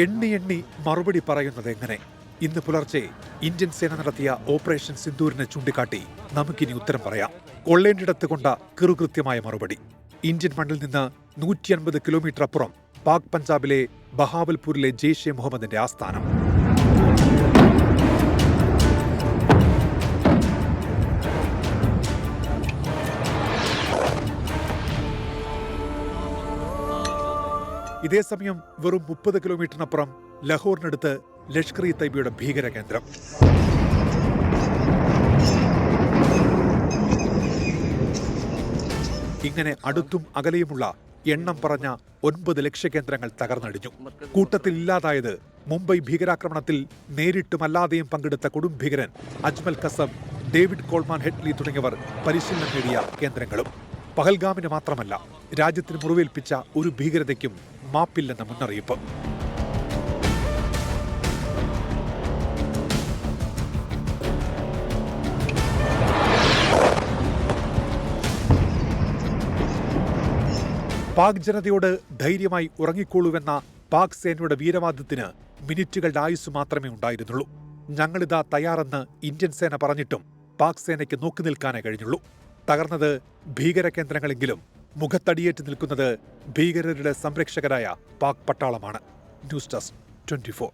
എണ്ണി എണ്ണി മറുപടി പറയുന്നത് എങ്ങനെ? ഇന്ന് പുലർച്ചെ ഇന്ത്യൻ സേന നടത്തിയ ഓപ്പറേഷൻ സിന്ദൂരിനെ ചൂണ്ടിക്കാട്ടി നമുക്കിനി ഉത്തരം പറയാം. കൊള്ളേണ്ടിടത്ത് കൊണ്ട കിറുകൃത്യമായ മറുപടി. ഇന്ത്യൻ മണ്ണിൽ നിന്ന് 150 കിലോമീറ്റർ അപ്പുറം പാക് പഞ്ചാബിലെ ബഹാവൽപൂരിലെ ജെയ്ഷെ മുഹമ്മദിന്റെ ആസ്ഥാനം. ഇതേസമയം വെറും 30 കിലോമീറ്ററിനപ്പുറം ലഹോറിനടുത്ത് ലഷ്കർ ഇ തൈബയുടെ ഭീകര കേന്ദ്രം. ഇങ്ങനെ അടുത്തും അകലെയുമുള്ള എണ്ണം പറഞ്ഞ 9 ലക്ഷ്യകേന്ദ്രങ്ങൾ തകർന്നടിഞ്ഞു. കൂട്ടത്തിൽ ഇല്ലാതായത് മുംബൈ ഭീകരാക്രമണത്തിൽ നേരിട്ടും അല്ലാതെയും പങ്കെടുത്ത കൊടും ഭീകരൻ Ajmal Kasam, David Coleman Headley തുടങ്ങിയവർ പരിശീലനം നേടിയ കേന്ദ്രങ്ങളും. പഹൽഗാമിന് മാത്രമല്ല, രാജ്യത്തിന് മുറിവേൽപ്പിച്ച ഒരു ഭീകരതയ്ക്കും മാപ്പില്ലെന്ന മുന്നറിയിപ്പ്. പാക് ജനതയോട് ധൈര്യമായി ഉറങ്ങിക്കോളൂവെന്ന പാക് സേനയുടെ വീരവാദത്തിന് മിനിറ്റുകളുടെ ആയുസ് മാത്രമേ ഉണ്ടായിരുന്നുള്ളൂ. ഞങ്ങളിതാ തയ്യാറെന്ന് ഇന്ത്യൻ സേന പറഞ്ഞിട്ടും പാക് സേനയ്ക്ക് നോക്കി നിൽക്കാനേ കഴിഞ്ഞുള്ളൂ. തകർന്നത് ഭീകര കേന്ദ്രങ്ങളെങ്കിലും മുഖത്തടിയേറ്റ് നിൽക്കുന്നത് ഭീകരരുടെ സംരക്ഷകരായ പാക് പട്ടാളമാണ്. News desk 24.